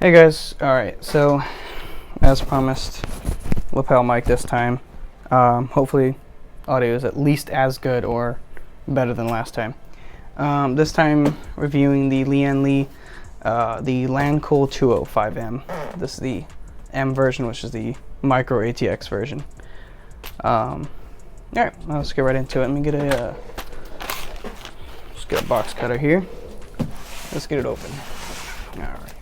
Hey guys, alright, so as promised, lapel mic this time. Hopefully audio is at least as good or better than last time. This time reviewing the Lian Li, the Lancool 205M. This is the M version, which is the micro ATX version. Alright, let's get right into it. Let me get a just get a box cutter here. Let's get it open. Alright.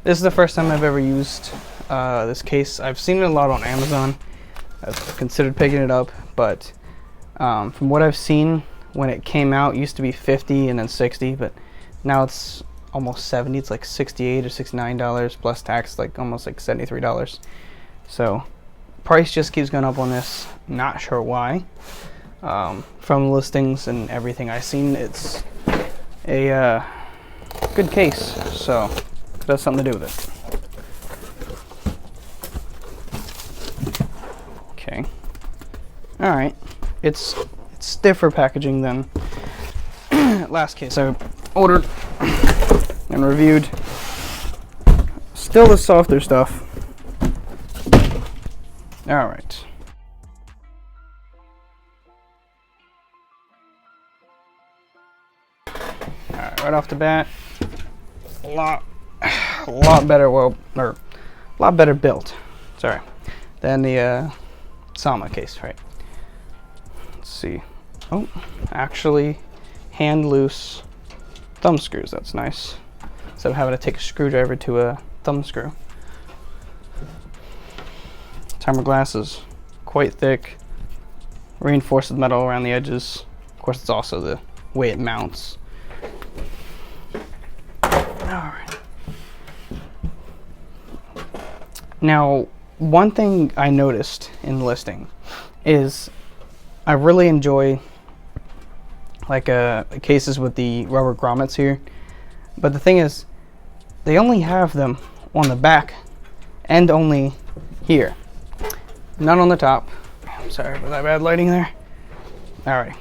This is the first time I've ever used this case. I've seen it a lot on Amazon. I've considered picking it up, but from what I've seen, when it came out, it used to be $50 and then $60, but now it's almost $70. It's like $68 or $69 plus tax, like almost like $73. So price just keeps going up on this. Not sure why. From listings and everything I've seen, it's a good case. So it has something to do with it. Okay. Alright. It's stiffer packaging than last case I ordered and reviewed. Still the softer stuff. Alright. Alright, right off the bat, a lot better built, sorry, than the Sama case, right? Let's see. Oh, actually hand loose thumb screws. That's nice. Instead of having to take a screwdriver to a thumb screw. Timer glass is quite thick. Reinforced with metal around the edges. Of course, it's also the way it mounts. Alright. Now, one thing I noticed in the listing is I really enjoy like cases with the rubber grommets here, but the thing is they only have them on the back and only here, none on the top. I'm sorry for that bad lighting there. Alright,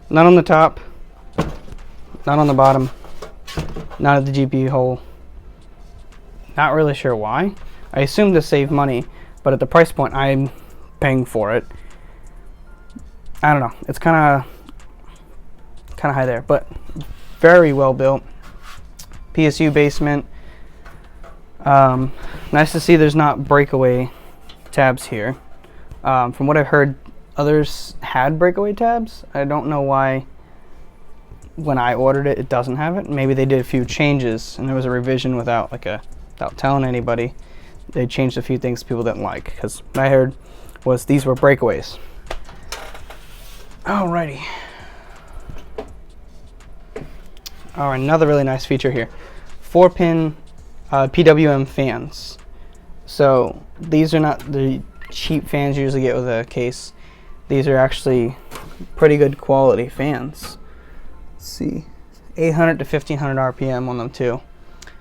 none on the top, none on the bottom, none at the GPU hole. Not really sure why. I assume to save money, but at the price point I'm paying for it, I don't know. It's kind of high there, but very well built. PSU basement. Nice to see there's not breakaway tabs here. From what I've heard, others had breakaway tabs. I don't know why when I ordered it, it doesn't have it. Maybe they did a few changes and there was a revision without telling anybody. They changed a few things people didn't like, because what I heard was these were breakaways. Alrighty. Alright, another really nice feature here. 4-pin PWM fans. So these are not the cheap fans you usually get with a case. These are actually pretty good quality fans. Let's see. 800 to 1500 RPM on them too.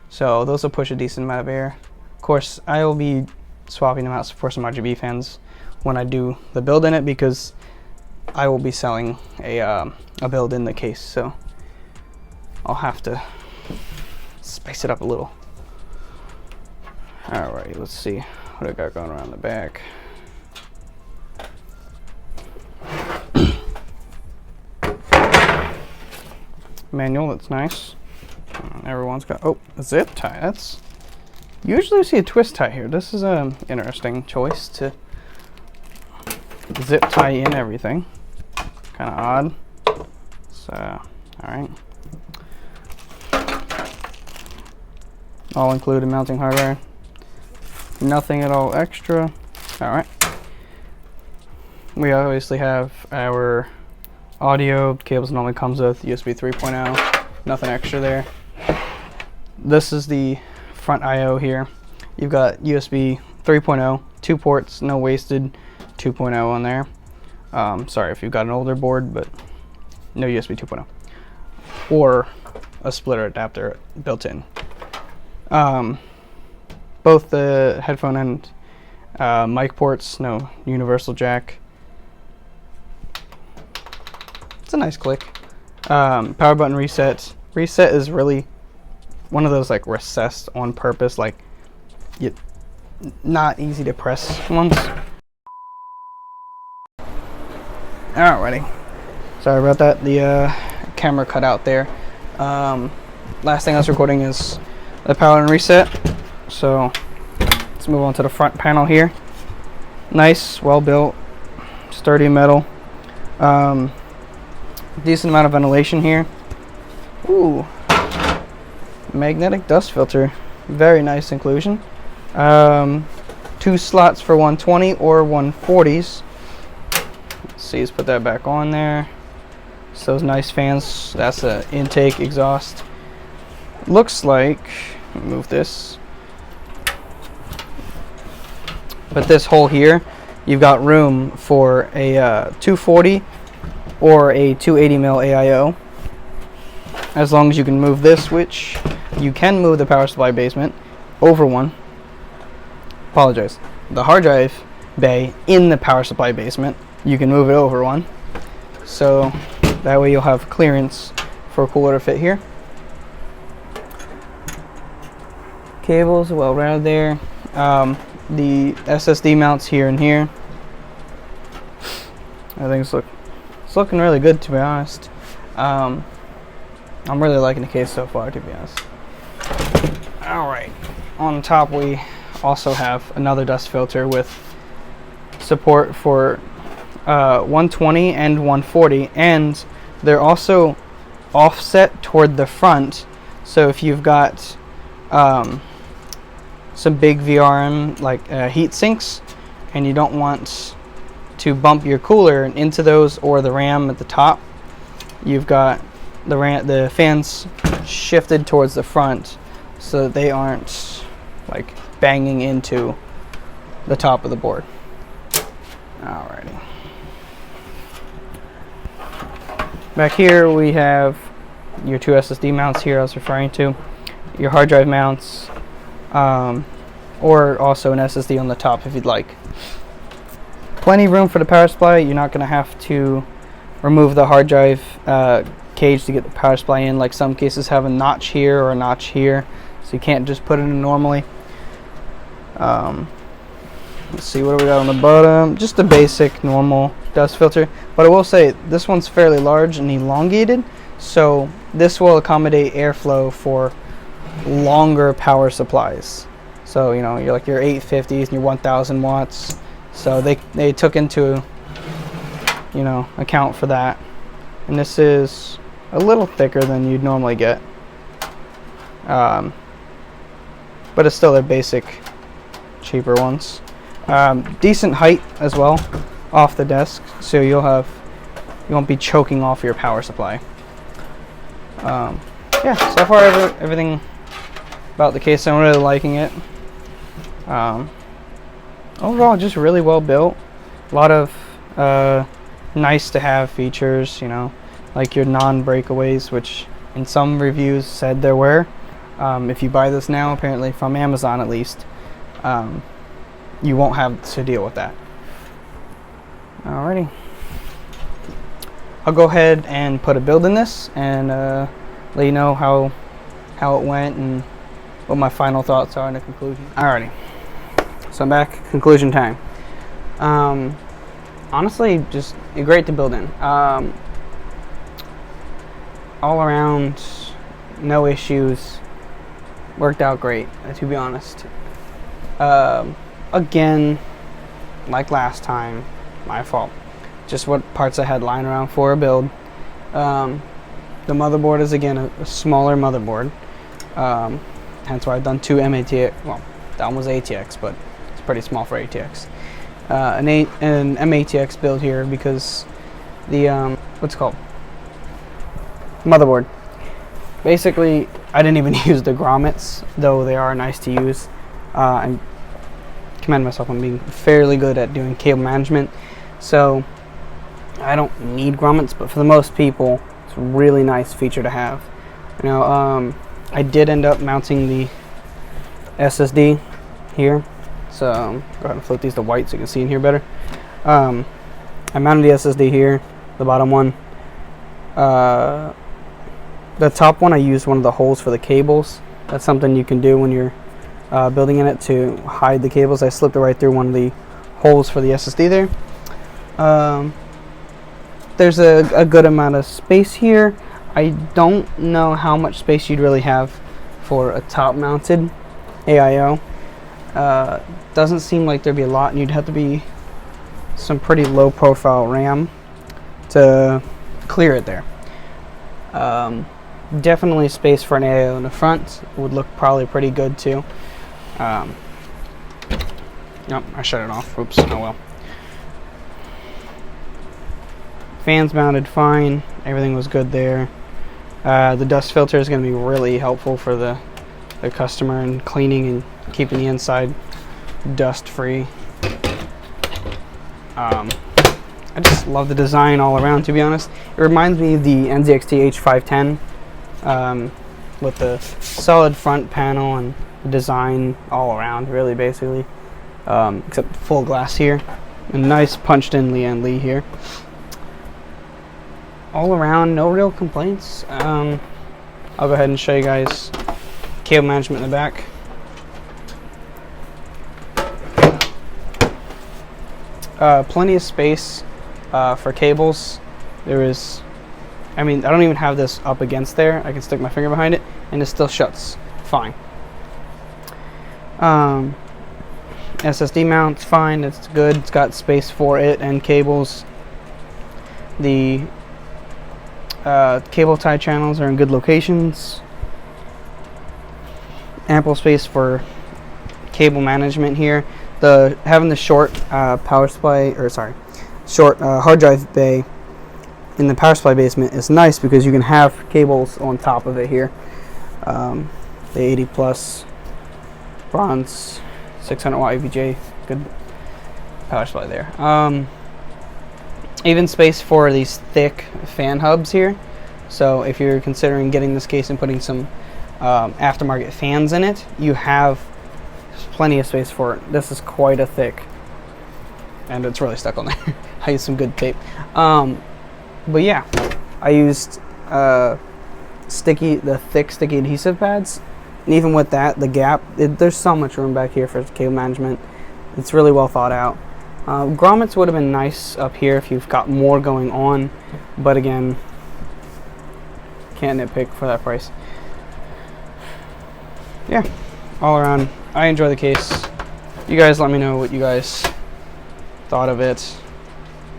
So those will push a decent amount of air. Of course, I will be swapping them out for some RGB fans when I do the build in it, because I will be selling a build in the case, so I'll have to spice it up a little. Alright, let's see what I got going around the back. Manual, that's nice. Everyone's got, oh, a zip tie. That's usually I see a twist tie here. This is an interesting choice to zip tie in everything. Kind of odd. So, alright. All included mounting hardware. Nothing at all extra. Alright. We obviously have our audio cables. Normally comes with USB 3.0. Nothing extra there. This is the front I/O here. You've got USB 3.0, 2 ports, no wasted, 2.0 on there. Sorry if you've got an older board, but no USB 2.0. Or a splitter adapter built in. Both the headphone and mic ports, no universal jack. It's a nice click. Power button reset. Reset is really one of those like recessed on purpose, like not easy to press ones. Alrighty, sorry about that. The camera cut out there. Last thing I was recording is the power and reset. So let's move on to the front panel here. Nice, well built, sturdy metal. Decent amount of ventilation here. Ooh, magnetic dust filter, very nice inclusion. 2 slots for 120 or 140s. Let's see, let's put that back on there. So those nice fans, that's the intake exhaust. Looks like, let me move this. But this hole here, you've got room for a 240 or a 280 mil AIO. As long as you can move this, which you can move the power supply basement over one. Apologize. The hard drive bay in the power supply basement, you can move it over one. So that way you'll have clearance for a cooler to fit here. Cables well routed there. The SSD mounts here and here. I think it's looking really good, to be honest. I'm really liking the case so far, to be honest. Alright, on top we also have another dust filter with support for 120 and 140, and they're also offset toward the front. So if you've got some big VRM like heat sinks and you don't want to bump your cooler into those or the RAM at the top, you've got the fans shifted towards the front so that they aren't like banging into the top of the board. Alrighty. Back here we have your 2 SSD mounts here I was referring to, your hard drive mounts, or also an SSD on the top if you'd like. Plenty of room for the power supply. You're not going to have to remove the hard drive cage to get the power supply in, like some cases have a notch here or a notch here, so you can't just put it in normally. Let's see, what do we got on the bottom? Just a basic normal dust filter, but I will say this one's fairly large and elongated, so this will accommodate airflow for longer power supplies. So you know, you're like your 850s and your 1000 watts, so they took into, you know, account for that. And this is a little thicker than you'd normally get, but it's still their basic cheaper ones. Decent height as well off the desk, so you won't be choking off your power supply. Yeah, so far everything about the case, I'm really liking it. Overall, just really well built. A lot of nice to have features, you know, like your non-breakaways, which in some reviews said there were. If you buy this now, apparently from Amazon at least, you won't have to deal with that. Alrighty, I'll go ahead and put a build in this and let you know how it went and what my final thoughts are in the conclusion. Alrighty, so I'm back. Conclusion time. Honestly, just great to build in. All around, no issues. Worked out great, to be honest. Again, like last time, my fault. Just what parts I had lying around for a build. The motherboard is again a smaller motherboard. Hence why I've done 2 MATX. Well, that one was ATX, but it's pretty small for ATX. An MATX build here because the what's it called? Motherboard. Basically, I didn't even use the grommets, though they are nice to use. I commend myself on being fairly good at doing cable management, so I don't need grommets, but for the most people, it's a really nice feature to have. Now, I did end up mounting the SSD here, so go ahead and flip these to white so you can see in here better. I mounted the SSD here, the bottom one. The top one I used one of the holes for the cables, That's something you can do when you're building in it to hide the cables. I slipped it right through one of the holes for the SSD there. There's a good amount of space here. I don't know how much space you'd really have for a top mounted AIO. Doesn't seem like there'd be a lot, and you'd have to be some pretty low profile RAM to clear it there. Definitely space for an AIO in the front would look probably pretty good too. Nope, I shut it off. Oops, oh well. Fans mounted fine. Everything was good there. The dust filter is going to be really helpful for the customer in cleaning and keeping the inside dust free. I just love the design all around, to be honest. It reminds me of the NZXT H510 with the solid front panel and design all around, really, basically. Except full glass here. A nice punched in Lian Li here. All around, no real complaints. I'll go ahead and show you guys cable management in the back. Plenty of space for cables. There is, I mean, I don't even have this up against there. I can stick my finger behind it and it still shuts fine. SSD mounts fine, it's good. It's got space for it and cables. The cable tie channels are in good locations. Ample space for cable management here. Having the short power supply, or sorry, short hard drive bay in the power supply basement is nice because you can have cables on top of it here. The 80 plus bronze 600 watt AVJ, good power supply there. Even space for these thick fan hubs here. So if you're considering getting this case and putting some aftermarket fans in it, you have plenty of space for it. This is quite a thick, and it's really stuck on there. I used some good tape. But yeah, I used the thick sticky adhesive pads, and even with that, the gap, there's so much room back here for cable management. It's really well thought out. Grommets would have been nice up here if you've got more going on, but again, can't nitpick for that price. Yeah, all around, I enjoy the case. You guys let me know what you guys thought of it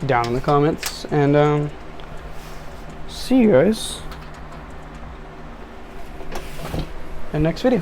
down in the comments, and see you guys in the next video.